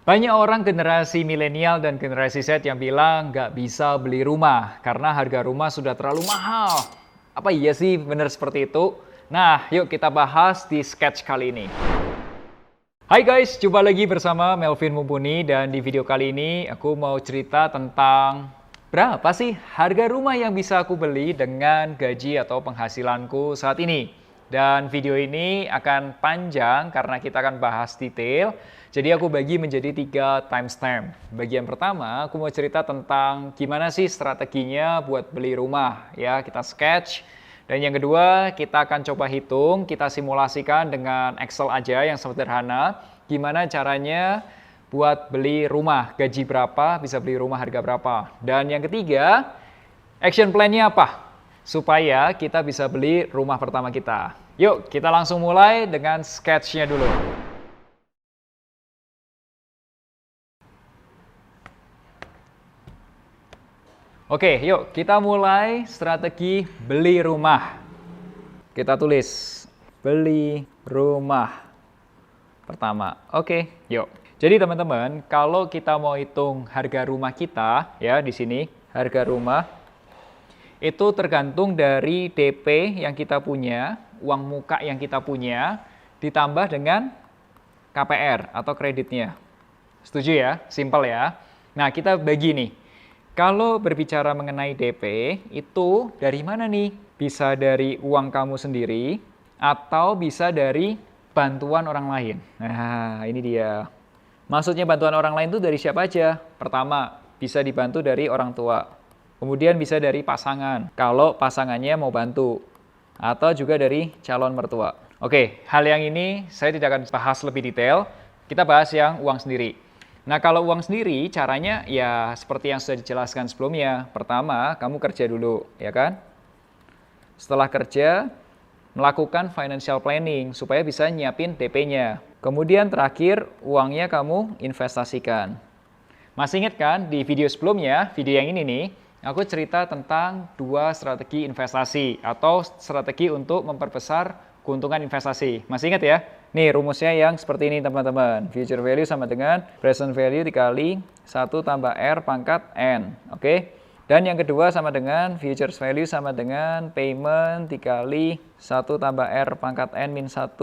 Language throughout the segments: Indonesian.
Banyak orang generasi milenial dan generasi Z yang bilang nggak bisa beli rumah karena harga rumah sudah terlalu mahal. Apa iya sih benar seperti itu? Nah, yuk kita bahas di sketch kali ini. Hai guys, jumpa lagi bersama Melvin Mumpuni dan di video kali ini aku mau cerita tentang berapa sih harga rumah yang bisa aku beli dengan gaji atau penghasilanku saat ini. Dan video ini akan panjang karena kita akan bahas detail. Jadi aku bagi menjadi 3 timestamp. Bagian pertama, aku mau cerita tentang gimana sih strateginya buat beli rumah. Ya, kita sketch. Dan yang kedua, kita akan coba hitung, kita simulasikan dengan Excel aja yang sederhana. Gimana caranya buat beli rumah, gaji berapa, bisa beli rumah harga berapa. Dan yang ketiga, action plan-nya apa? Supaya kita bisa beli rumah pertama kita. Yuk, kita langsung mulai dengan sketch-nya dulu. Oke, yuk kita mulai strategi beli rumah. Kita tulis beli rumah pertama. Oke, yuk. Jadi teman-teman, kalau kita mau hitung harga rumah kita, ya di sini harga rumah itu tergantung dari DP yang kita punya, uang muka yang kita punya, ditambah dengan KPR atau kreditnya. Setuju ya? Simple ya. Nah, kita bagi nih. Kalau berbicara mengenai DP, itu dari mana nih? Bisa dari uang kamu sendiri, atau bisa dari bantuan orang lain. Nah, ini dia. Maksudnya bantuan orang lain itu dari siapa aja? Pertama, bisa dibantu dari orang tua. Kemudian bisa dari pasangan, kalau pasangannya mau bantu. Atau juga dari calon mertua. Oke, hal yang ini saya tidak akan bahas lebih detail. Kita bahas yang uang sendiri. Nah, kalau uang sendiri, caranya ya seperti yang sudah dijelaskan sebelumnya. Pertama, kamu kerja dulu, ya kan? Setelah kerja, melakukan financial planning supaya bisa nyiapin DP-nya. Kemudian terakhir, uangnya kamu investasikan. Masih ingat kan di video sebelumnya, video yang ini nih, aku cerita tentang 2 strategi investasi atau strategi untuk memperbesar keuntungan investasi. Masih ingat ya? Nih rumusnya yang seperti ini teman-teman. Future value sama dengan present value dikali 1 tambah R pangkat N. Oke? Dan yang kedua sama dengan future value sama dengan payment dikali 1 tambah R pangkat N min 1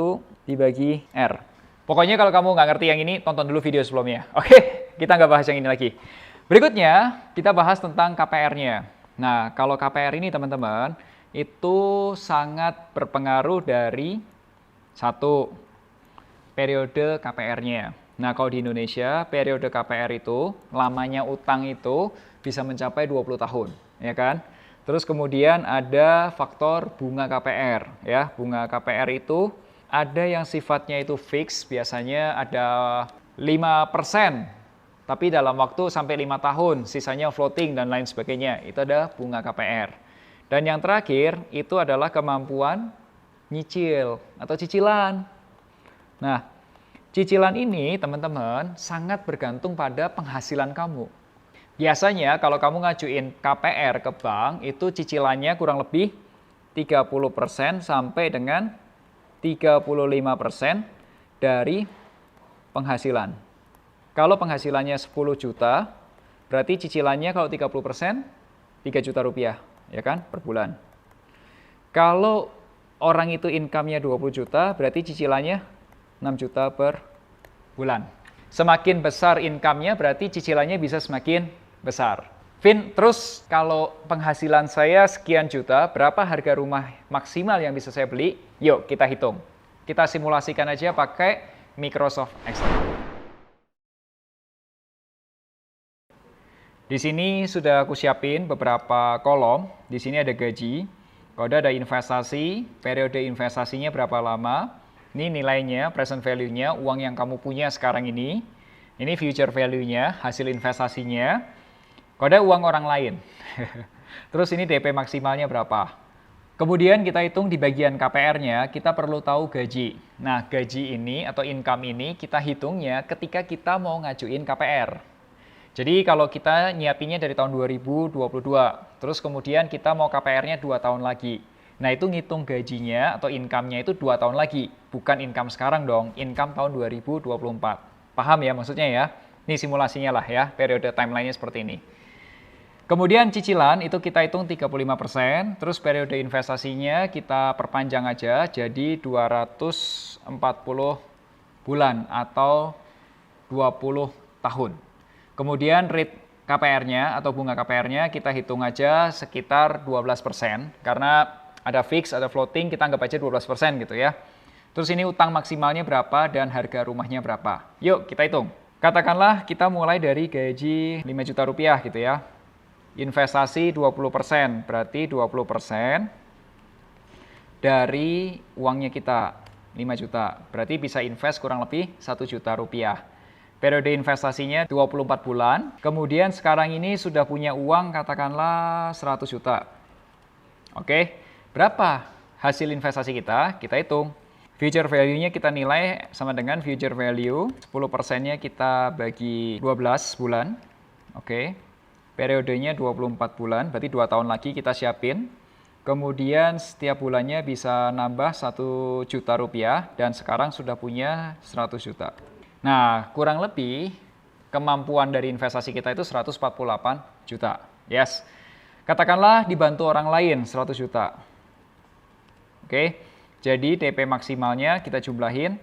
dibagi R. Pokoknya kalau kamu nggak ngerti yang ini, tonton dulu video sebelumnya. Oke? Kita nggak bahas yang ini lagi. Berikutnya, kita bahas tentang KPR-nya. Nah, kalau KPR ini teman-teman, itu sangat berpengaruh dari 1. Periode KPR-nya. Nah, kalau di Indonesia, periode KPR itu, lamanya utang itu bisa mencapai 20 tahun, ya kan? Terus kemudian ada faktor bunga KPR, ya. Bunga KPR itu ada yang sifatnya itu fix, biasanya ada 5%, tapi dalam waktu sampai 5 tahun, sisanya floating dan lain sebagainya. Itu ada bunga KPR. Dan yang terakhir, itu adalah kemampuan nyicil atau cicilan. Nah, cicilan ini teman-teman sangat bergantung pada penghasilan kamu. Biasanya kalau kamu ngajuin KPR ke bank, itu cicilannya kurang lebih 30% sampai dengan 35% dari penghasilan. Kalau penghasilannya 10 juta, berarti cicilannya kalau 30%, 3 juta rupiah, ya kan, per bulan. Kalau orang itu income-nya 20 juta, berarti cicilannya 6 juta per bulan. Semakin besar income-nya berarti cicilannya bisa semakin besar. Vin, terus kalau penghasilan saya sekian juta, berapa harga rumah maksimal yang bisa saya beli? Yuk kita hitung. Kita simulasikan aja pakai Microsoft Excel. Di sini sudah aku siapin beberapa kolom. Di sini ada gaji, kode ada investasi, periode investasinya berapa lama. Ini nilainya, present value-nya, uang yang kamu punya sekarang ini. Ini future value-nya, hasil investasinya. Kode uang orang lain. Terus ini DP maksimalnya berapa. Kemudian kita hitung di bagian KPR-nya, kita perlu tahu gaji. Nah, gaji ini atau income ini kita hitungnya ketika kita mau ngajuin KPR. Jadi kalau kita nyiapinnya dari tahun 2022, terus kemudian kita mau KPR-nya 2 tahun lagi. Nah, itu ngitung gajinya atau income-nya itu 2 tahun lagi. Bukan income sekarang dong, income tahun 2024. Paham ya maksudnya ya? Ini simulasinya lah ya, periode timeline-nya seperti ini. Kemudian cicilan itu kita hitung 35%, terus periode investasinya kita perpanjang aja jadi 240 bulan atau 20 tahun. Kemudian rate KPR-nya atau bunga KPR-nya kita hitung aja sekitar 12%, karena ada fix, ada floating, kita anggap aja 12% gitu ya. Terus ini utang maksimalnya berapa dan harga rumahnya berapa. Yuk kita hitung. Katakanlah kita mulai dari gaji 5 juta rupiah gitu ya. Investasi 20%, berarti 20% dari uangnya kita 5 juta. Berarti bisa invest kurang lebih 1 juta rupiah. Periode investasinya 24 bulan. Kemudian sekarang ini sudah punya uang katakanlah 100 juta. Oke, berapa hasil investasi kita? Kita hitung. Future value-nya kita nilai sama dengan future value. 10%-nya kita bagi 12 bulan. Oke. Periodenya 24 bulan, berarti 2 tahun lagi kita siapin. Kemudian setiap bulannya bisa nambah 1 juta rupiah dan sekarang sudah punya 100 juta. Nah, kurang lebih kemampuan dari investasi kita itu 148 juta. Yes. Katakanlah dibantu orang lain 100 juta. Oke. Jadi DP maksimalnya kita jumlahin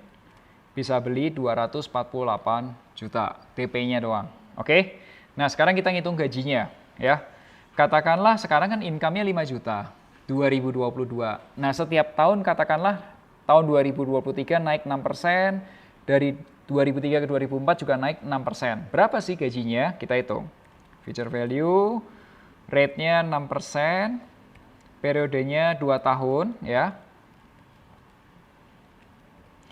bisa beli 248 juta. DP-nya doang. Oke. Nah, sekarang kita ngitung gajinya ya. Katakanlah sekarang kan income-nya 5 juta 2022. Nah, setiap tahun katakanlah tahun 2023 naik 6%, dari 2003 ke 2004 juga naik 6%. Berapa sih gajinya? Kita hitung. Future value rate-nya 6%, periodenya 2 tahun ya.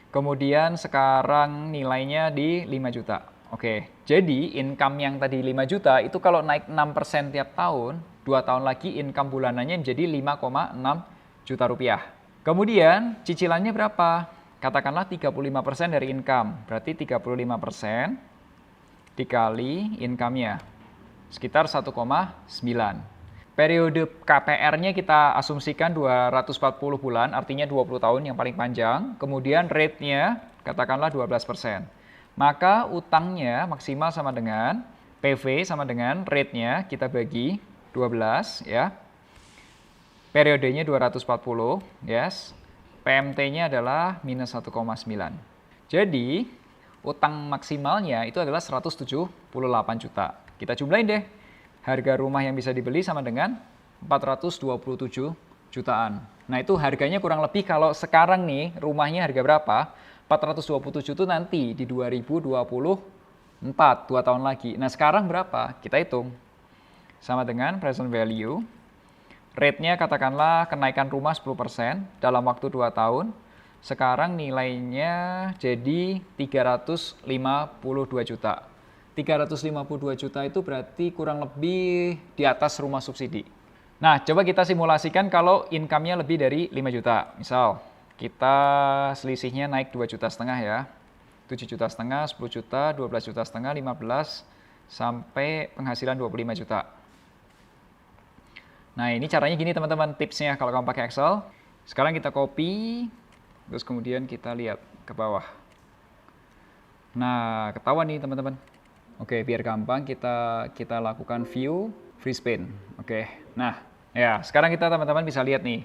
Kemudian sekarang nilainya di 5 juta. Oke, jadi income yang tadi 5 juta itu kalau naik 6% tiap tahun, 2 tahun lagi income bulanannya menjadi 5,6 juta rupiah. Kemudian cicilannya berapa? Katakanlah 35% dari income, berarti 35% dikali income-nya, sekitar 1,9. Periode KPR-nya kita asumsikan 240 bulan, artinya 20 tahun yang paling panjang. Kemudian rate-nya katakanlah 12%. Maka utangnya maksimal sama dengan PV sama dengan rate-nya kita bagi 12 ya. Periodenya 240, yes. PMT-nya adalah minus 1,9. Jadi utang maksimalnya itu adalah 178 juta. Kita jumlahin deh. Harga rumah yang bisa dibeli sama dengan 427 jutaan. Nah, itu harganya kurang lebih kalau sekarang nih rumahnya harga berapa? 427 itu nanti di 2024, 2 tahun lagi. Nah, sekarang berapa? Kita hitung. Sama dengan present value. Rate-nya katakanlah kenaikan rumah 10% dalam waktu 2 tahun. Sekarang nilainya jadi 352 juta. 352 juta itu berarti kurang lebih di atas rumah subsidi. Nah, coba kita simulasikan kalau income-nya lebih dari 5 juta. Misal, kita selisihnya naik 2,5 juta ya. 7,5 juta, 10 juta, 12,5 juta, 15, sampai penghasilan 25 juta. Nah, ini caranya gini teman-teman, tipsnya kalau kamu pakai Excel. Sekarang kita copy, terus kemudian kita lihat ke bawah. Nah, ketahuan nih teman-teman. Oke, biar gampang kita lakukan view freeze pane. Oke, nah ya sekarang kita teman-teman bisa lihat nih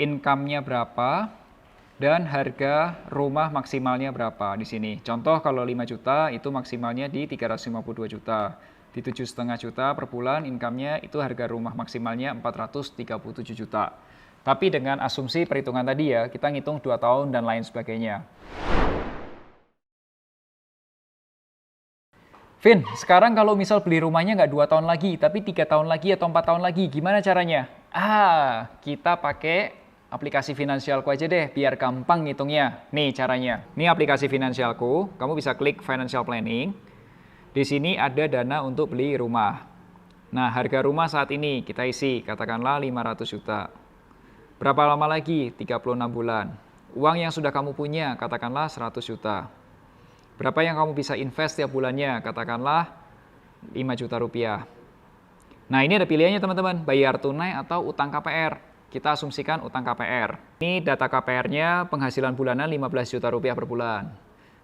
income-nya berapa dan harga rumah maksimalnya berapa di sini. Contoh kalau 5 juta itu maksimalnya di 352 juta. Di 7,5 juta per bulan income-nya itu harga rumah maksimalnya 437 juta. Tapi dengan asumsi perhitungan tadi ya, kita ngitung 2 tahun dan lain sebagainya. Vin, sekarang kalau misal beli rumahnya nggak 2 tahun lagi, tapi 3 tahun lagi atau 4 tahun lagi, gimana caranya? Kita pakai aplikasi Finansialku aja deh, biar gampang ngitungnya. Nih caranya. Ini aplikasi Finansialku, kamu bisa klik Financial Planning. Di sini ada dana untuk beli rumah. Nah, harga rumah saat ini kita isi, katakanlah 500 juta. Berapa lama lagi? 36 bulan. Uang yang sudah kamu punya, katakanlah 100 juta. Berapa yang kamu bisa invest tiap bulannya? Katakanlah 5 juta rupiah. Nah, ini ada pilihannya teman-teman, bayar tunai atau utang KPR. Kita asumsikan utang KPR. Ini data KPR-nya penghasilan bulanan 15 juta rupiah per bulan.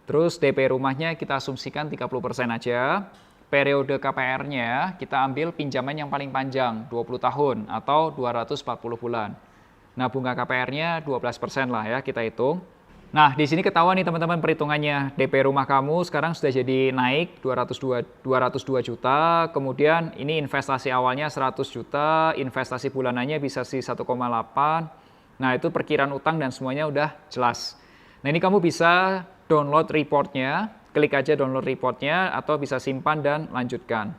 Terus DP rumahnya kita asumsikan 30% aja. Periode KPR-nya kita ambil pinjaman yang paling panjang, 20 tahun atau 240 bulan. Nah, bunga KPR-nya 12% lah ya, kita hitung. Nah, di sini ketahuan nih teman-teman perhitungannya. DP rumah kamu sekarang sudah jadi naik 202 juta, kemudian ini investasi awalnya 100 juta, investasi bulanannya bisa sih 1,8. Nah, itu perkiraan utang dan semuanya udah jelas. Nah, ini kamu bisa download reportnya, klik aja download reportnya atau bisa simpan dan lanjutkan.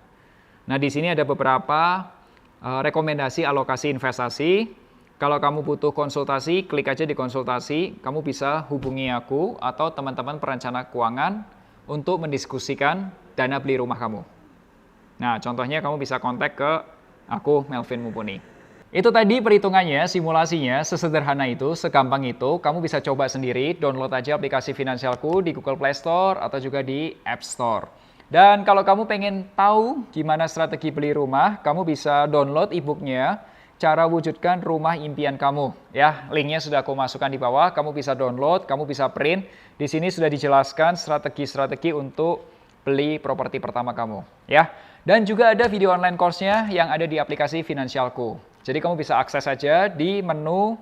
Nah, di sini ada beberapa rekomendasi alokasi investasi. Kalau kamu butuh konsultasi, klik aja di konsultasi. Kamu bisa hubungi aku atau teman-teman perencana keuangan untuk mendiskusikan dana beli rumah kamu. Nah, contohnya kamu bisa kontak ke aku, Melvin Mumpuni. Itu tadi perhitungannya, simulasinya, sesederhana itu, segampang itu. Kamu bisa coba sendiri, download aja aplikasi Finansialku di Google Play Store atau juga di App Store. Dan kalau kamu pengen tahu gimana strategi beli rumah, kamu bisa download e-booknya, cara wujudkan rumah impian kamu. Ya, linknya sudah aku masukkan di bawah, kamu bisa download, kamu bisa print. Di sini sudah dijelaskan strategi-strategi untuk beli properti pertama kamu. Ya, dan juga ada video online course-nya yang ada di aplikasi Finansialku. Jadi kamu bisa akses saja di menu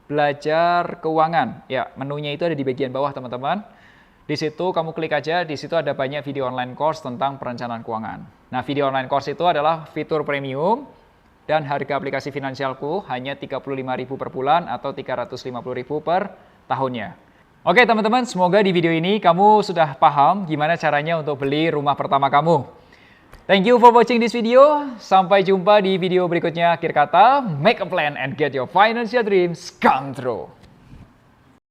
belajar keuangan. Ya, menunya itu ada di bagian bawah teman-teman. Di situ kamu klik aja, di situ ada banyak video online course tentang perencanaan keuangan. Nah, video online course itu adalah fitur premium dan harga aplikasi Finansialku hanya Rp35.000 per bulan atau Rp350.000 per tahunnya. Oke teman-teman, semoga di video ini kamu sudah paham gimana caranya untuk beli rumah pertama kamu. Thank you for watching this video. Sampai jumpa di video berikutnya. Akhir kata, make a plan and get your financial dreams come true.